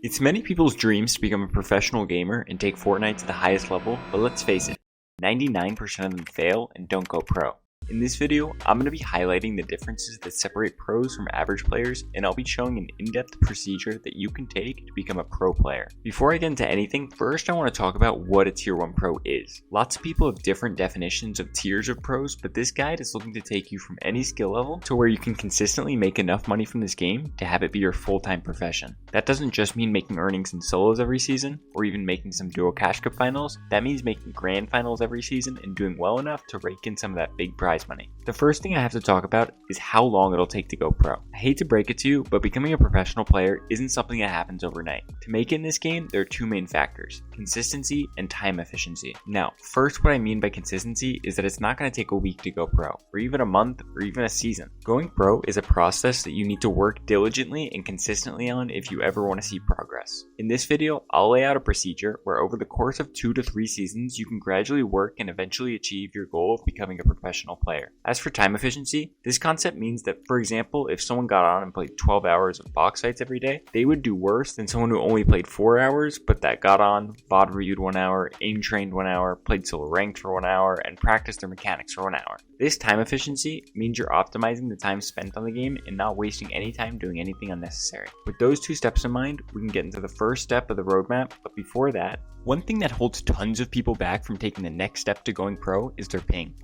It's many people's dreams to become a professional gamer and take Fortnite to the highest level, but let's face it, 99% of them fail and don't go pro. In this video, I'm going to be highlighting the differences that separate pros from average players, and I'll be showing an in-depth procedure that you can take to become a pro player. Before I get into anything, first I want to talk about what a Tier 1 pro is. Lots of people have different definitions of tiers of pros, but this guide is looking to take you from any skill level to where you can consistently make enough money from this game to have it be your full-time profession. That doesn't just mean making earnings in solos every season, or even making some duo cash cup finals. That means making grand finals every season and doing well enough to rake in some of that big prize money. The first thing I have to talk about is how long it'll take to go pro. I hate to break it to you, but becoming a professional player isn't something that happens overnight. To make it in this game, there are two main factors: consistency and time efficiency. Now, first, what I mean by consistency is that it's not going to take a week to go pro, or even a month, or even a season. Going pro is a process that you need to work diligently and consistently on if you ever want to see progress. In this video, I'll lay out a procedure where over the course of 2 to 3 seasons, you can gradually work and eventually achieve your goal of becoming a professional player. As for time efficiency, this concept means that, for example, if someone got on and played 12 hours of box fights every day, they would do worse than someone who only played 4 hours, but that got on, VOD reviewed 1 hour, aim trained 1 hour, played solo ranked for 1 hour, and practiced their mechanics for 1 hour. This time efficiency means you're optimizing the time spent on the game and not wasting any time doing anything unnecessary. With those 2 steps in mind, we can get into the first step of the roadmap, but before that, one thing that holds tons of people back from taking the next step to going pro is their ping.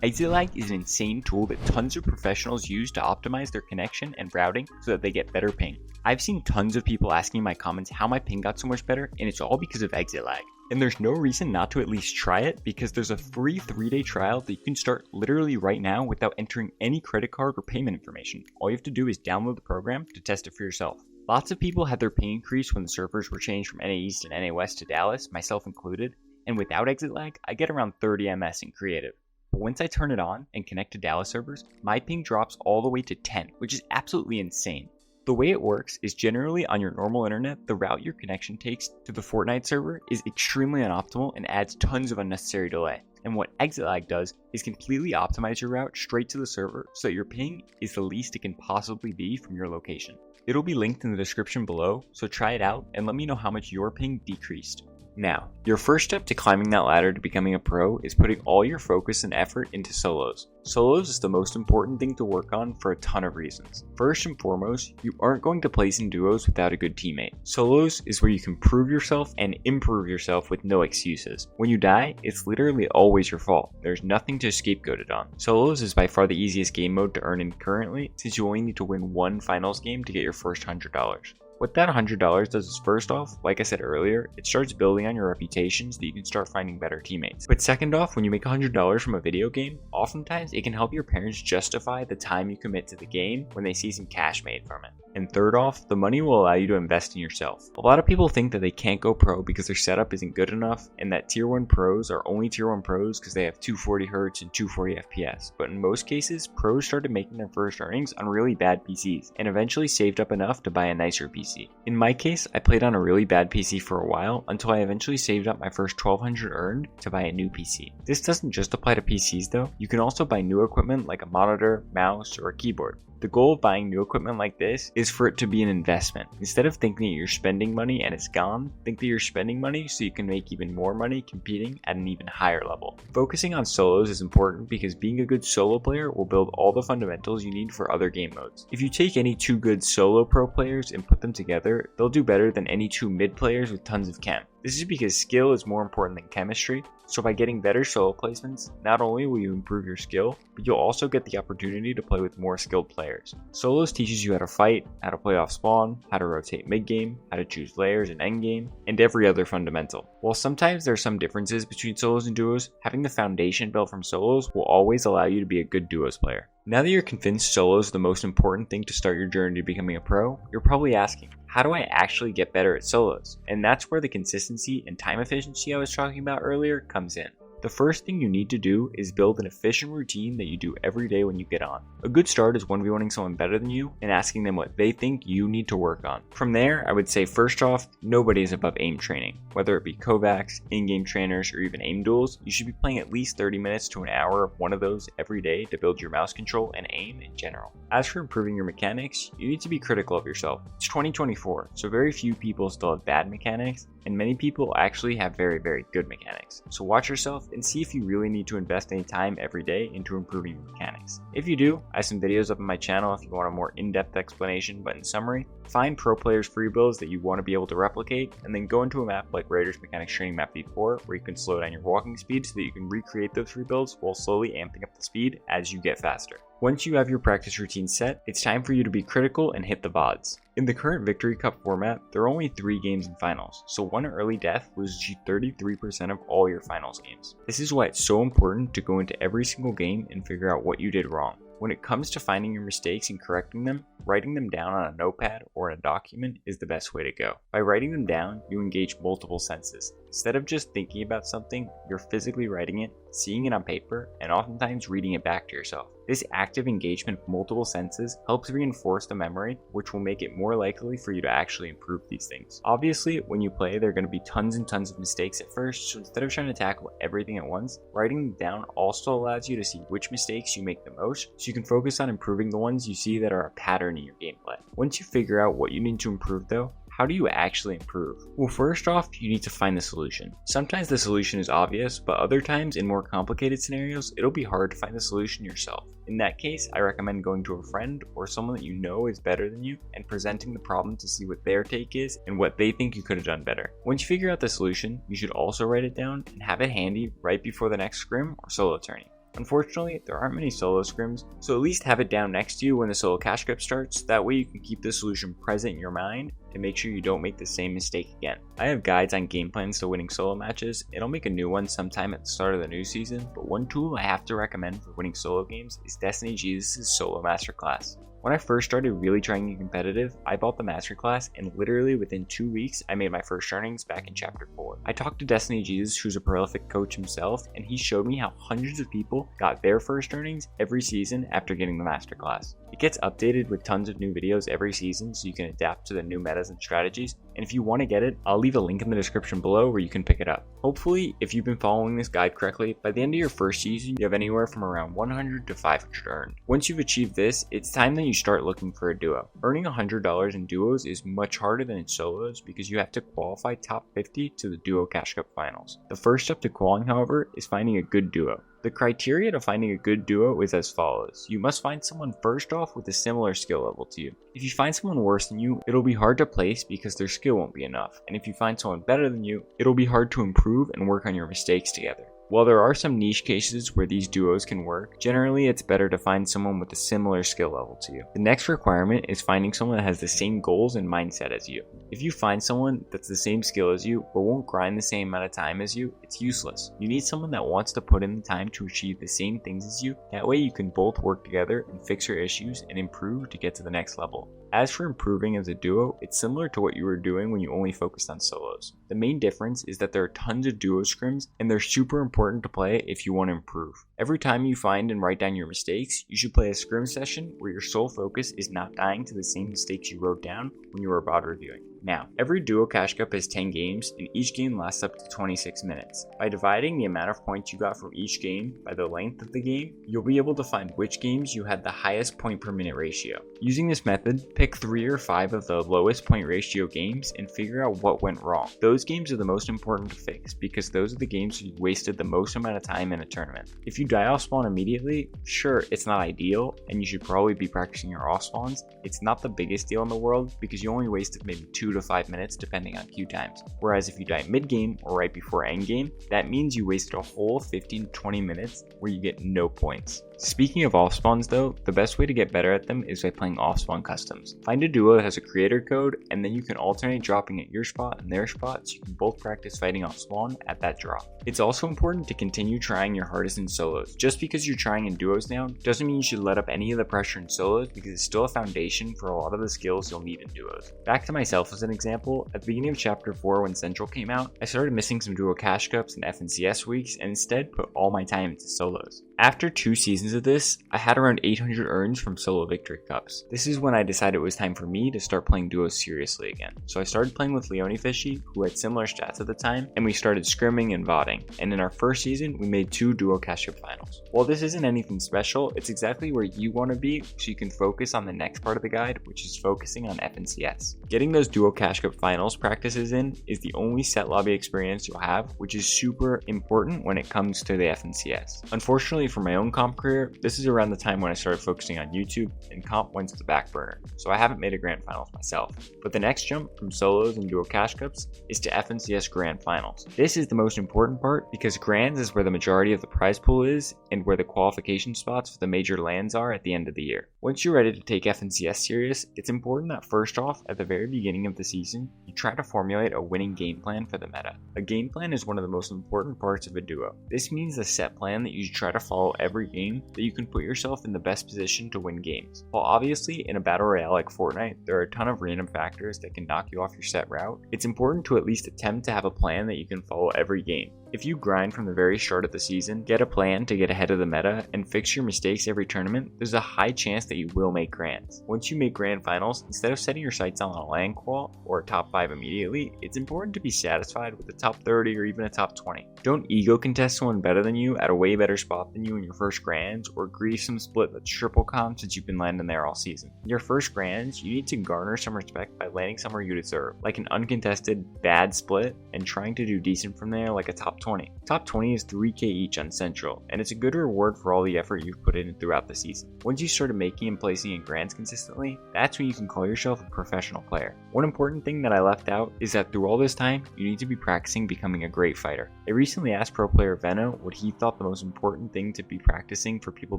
Exit lag is an insane tool that tons of professionals use to optimize their connection and routing so that they get better ping. I've seen tons of people asking in my comments how my ping got so much better, and it's all because of exit lag. And there's no reason not to at least try it, because there's a free 3-day trial that you can start literally right now without entering any credit card or payment information. All you have to do is download the program to test it for yourself. Lots of people had their ping increase when the servers were changed from NA East and NA West to Dallas, myself included, and without exit lag, I get around 30 ms in creative. But once I turn it on and connect to Dallas servers, my ping drops all the way to 10, which is absolutely insane. The way it works is generally on your normal internet, the route your connection takes to the Fortnite server is extremely unoptimal and adds tons of unnecessary delay. And what exit lag does is completely optimize your route straight to the server so that your ping is the least it can possibly be from your location. It'll be linked in the description below, so try it out and let me know how much your ping decreased. Now, your first step to climbing that ladder to becoming a pro is putting all your focus and effort into solos. Solos is the most important thing to work on for a ton of reasons. First and foremost, you aren't going to place in duos without a good teammate. Solos is where you can prove yourself and improve yourself with no excuses. When you die, it's literally always your fault. There's nothing to scapegoat it on. Solos is by far the easiest game mode to earn in currently, since you only need to win one finals game to get your first $100. What that $100 does is, first off, like I said earlier, it starts building on your reputation so that you can start finding better teammates. But second off, when you make $100 from a video game, oftentimes it can help your parents justify the time you commit to the game when they see some cash made from it. And third off, the money will allow you to invest in yourself. A lot of people think that they can't go pro because their setup isn't good enough, and that Tier 1 pros are only Tier 1 pros because they have 240 Hz and 240 FPS. But in most cases, pros started making their first earnings on really bad PCs, and eventually saved up enough to buy a nicer PC. In my case, I played on a really bad PC for a while until I eventually saved up my first $1,200 earned to buy a new PC. This doesn't just apply to PCs though. You can also buy new equipment like a monitor, mouse, or a keyboard. The goal of buying new equipment like this is for it to be an investment. Instead of thinking that you're spending money and it's gone, think that you're spending money so you can make even more money competing at an even higher level. Focusing on solos is important because being a good solo player will build all the fundamentals you need for other game modes. If you take any 2 good solo pro players and put them together, they'll do better than any 2 mid players with tons of chem. This is because skill is more important than chemistry, so by getting better solo placements, not only will you improve your skill, but you'll also get the opportunity to play with more skilled players. Solos teaches you how to fight, how to play off spawn, how to rotate mid-game, how to choose layers in endgame, and every other fundamental. While sometimes there are some differences between solos and duos, having the foundation built from solos will always allow you to be a good duos player. Now that you're convinced solos is the most important thing to start your journey to becoming a pro, you're probably asking, how do I actually get better at solos? And that's where the consistency and time efficiency I was talking about earlier comes in. The first thing you need to do is build an efficient routine that you do every day when you get on. A good start is 1v1ing someone better than you and asking them what they think you need to work on. From there, I would say first off, nobody is above aim training. Whether it be Kovacs, in-game trainers, or even aim duels, you should be playing at least 30 minutes to an hour of one of those every day to build your mouse control and aim in general. As for improving your mechanics, you need to be critical of yourself. It's 2024, so very few people still have bad mechanics, and many people actually have very, very good mechanics. So watch yourself and see if you really need to invest any time every day into improving your mechanics. If you do, I have some videos up on my channel if you want a more in-depth explanation, but in summary, find pro players' free builds that you want to be able to replicate, and then go into a map like Raiders Mechanics Training Map V4, where you can slow down your walking speed so that you can recreate those free builds while slowly amping up the speed as you get faster. Once you have your practice routine set, it's time for you to be critical and hit the VODs. In the current Victory Cup format, there are only 3 games in finals, so one early death loses you 33% of all your finals games. This is why it's so important to go into every single game and figure out what you did wrong. When it comes to finding your mistakes and correcting them, writing them down on a notepad or a document is the best way to go. By writing them down, you engage multiple senses. Instead of just thinking about something, you're physically writing it, seeing it on paper, and oftentimes reading it back to yourself. This active engagement with multiple senses helps reinforce the memory, which will make it more likely for you to actually improve these things. Obviously, when you play, there are going to be tons and tons of mistakes at first, so instead of trying to tackle everything at once, writing them down also allows you to see which mistakes you make the most, so you can focus on improving the ones you see that are a pattern in your gameplay. Once you figure out what you need to improve though, how do you actually improve? Well, first off, you need to find the solution. Sometimes the solution is obvious, but other times in more complicated scenarios, it'll be hard to find the solution yourself. In that case, I recommend going to a friend or someone that you know is better than you and presenting the problem to see what their take is and what they think you could have done better. Once you figure out the solution, you should also write it down and have it handy right before the next scrim or solo tourney. Unfortunately, there aren't many solo scrims, so at least have it down next to you when the solo cash grip starts. That way you can keep the solution present in your mind to make sure you don't make the same mistake again. I have guides on game plans to winning solo matches, and I'll make a new one sometime at the start of the new season, but one tool I have to recommend for winning solo games is Destiny Jesus' Solo Masterclass. When I first started really trying to get competitive, I bought the Masterclass, and literally within 2 weeks, I made my first earnings back in Chapter 4. I talked to Destiny Jesus, who's a prolific coach himself, and he showed me how hundreds of people got their first earnings every season after getting the Masterclass. It gets updated with tons of new videos every season so you can adapt to the new metas and strategies, and if you want to get it, I'll leave a link in the description below where you can pick it up. Hopefully, if you've been following this guide correctly, by the end of your first season, you have anywhere from around 100 to 500 earned. Once you've achieved this, it's time that you start looking for a duo. Earning $100 in duos is much harder than in solos because you have to qualify top 50 to the duo cash cup finals. The first step to qualifying, however, is finding a good duo. The criteria to finding a good duo is as follows. You must find someone first off with a similar skill level to you. If you find someone worse than you, it'll be hard to place because their skill won't be enough. And if you find someone better than you, it'll be hard to improve and work on your mistakes together. While there are some niche cases where these duos can work, generally it's better to find someone with a similar skill level to you. The next requirement is finding someone that has the same goals and mindset as you. If you find someone that's the same skill as you but won't grind the same amount of time as you, it's useless. You need someone that wants to put in the time to achieve the same things as you. That way you can both work together and fix your issues and improve to get to the next level. As for improving as a duo, it's similar to what you were doing when you only focused on solos. The main difference is that there are tons of duo scrims and they're super important to play if you want to improve. Every time you find and write down your mistakes, you should play a scrim session where your sole focus is not dying to the same mistakes you wrote down when you were VOD reviewing. Now, every duo cash cup has 10 games and each game lasts up to 26 minutes. By dividing the amount of points you got from each game by the length of the game, you'll be able to find which games you had the highest point per minute ratio. Using this method, pick 3 or 5 of the lowest point ratio games and figure out what went wrong. Those games are the most important to fix because those are the games you wasted the most amount of time in a tournament. If you die off spawn immediately, sure, it's not ideal and you should probably be practicing your off spawns. It's not the biggest deal in the world because you only wasted maybe 2 to 5 minutes depending on queue times. Whereas if you die mid-game or right before endgame, that means you wasted a whole 15 to 20 minutes where you get no points. Speaking of off-spawns though, the best way to get better at them is by playing off-spawn customs. Find a duo that has a creator code, and then you can alternate dropping at your spot and their spot so you can both practice fighting off-spawn at that drop. It's also important to continue trying your hardest in solos. Just because you're trying in duos now doesn't mean you should let up any of the pressure in solos, because it's still a foundation for a lot of the skills you'll need in duos. Back to myself as an example, at the beginning of chapter 4 when Central came out, I started missing some duo cash cups and FNCS weeks and instead put all my time into solos. After 2 seasons of this, I had around 800 earns from solo victory cups. This is when I decided it was time for me to start playing duos seriously again. So I started playing with Leone Fishy, who had similar stats at the time, and we started scrimming and VODing. And in our first season, we made 2 duo cash cup finals. While this isn't anything special, it's exactly where you want to be so you can focus on the next part of the guide, which is focusing on FNCS. Getting those duo cash cup finals practices in is the only set lobby experience you'll have, which is super important when it comes to the FNCS. Unfortunately for my own comp career, this is around the time when I started focusing on YouTube and comp went to the back burner, so I haven't made a grand finals myself. But the next jump from solos and duo cash cups is to FNCS grand finals. This is the most important part because grands is where the majority of the prize pool is and where the qualification spots for the major lands are at the end of the year. Once you're ready to take FNCS serious, it's important that first off, at the very beginning of the season, you try to formulate a winning game plan for the meta. A game plan is one of the most important parts of a duo. This means a set plan that you should try to follow every game that you can put yourself in the best position to win games. While obviously in a battle royale like Fortnite, there are a ton of random factors that can knock you off your set route, it's important to at least attempt to have a plan that you can follow every game. If you grind from the very start of the season, get a plan to get ahead of the meta, and fix your mistakes every tournament, there's a high chance that you will make grands. Once you make grand finals, instead of setting your sights on a LAN qual or a top 5 immediately, it's important to be satisfied with a top 30 or even a top 20. Don't ego contest someone better than you at a way better spot than you in your first grands, or grief some split that's triple comp since you've been landing there all season. In your first grands, you need to garner some respect by landing somewhere you deserve, like an uncontested bad split, and trying to do decent from there like a top 20. Top 20 is 3k each on Central, and it's a good reward for all the effort you've put in throughout the season. Once you started making and placing in grands consistently, that's when you can call yourself a professional player. One important thing that I left out is that through all this time, you need to be practicing becoming a great fighter. I recently asked pro player Venno what he thought the most important thing to be practicing for people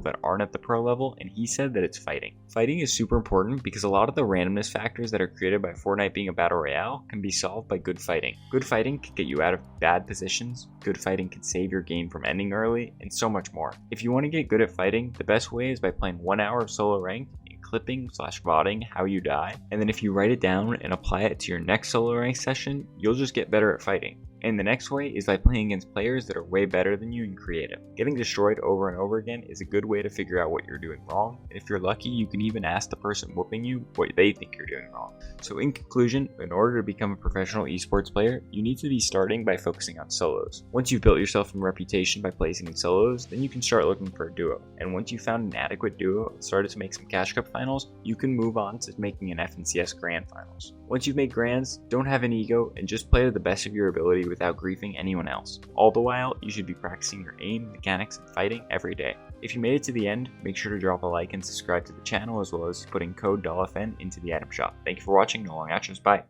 that aren't at the pro level, and he said that it's fighting. Fighting is super important because a lot of the randomness factors that are created by Fortnite being a battle royale can be solved by good fighting. Good fighting can get you out of bad positions, good fighting can save your game from ending early, and so much more. If you want to get good at fighting, the best way is by playing 1 hour of solo ranked, clipping/VODing how you die, and then if you write it down and apply it to your next solo rank session, you'll just get better at fighting. And the next way is by playing against players that are way better than you in creative. Getting destroyed over and over again is a good way to figure out what you're doing wrong, and if you're lucky, you can even ask the person whooping you what they think you're doing wrong. So in conclusion, in order to become a professional esports player, you need to be starting by focusing on solos. Once you've built yourself a reputation by placing in solos, then you can start looking for a duo. And once you've found an adequate duo and started to make some cash cup finals, you can move on to making an FNCS grand finals. Once you've made grands, don't have an ego and just play to the best of your ability without griefing anyone else. All the while, you should be practicing your aim, mechanics, and fighting every day. If you made it to the end, make sure to drop a like and subscribe to the channel, as well as putting code Dollafn into the item shop. Thank you for watching, no long outros, bye!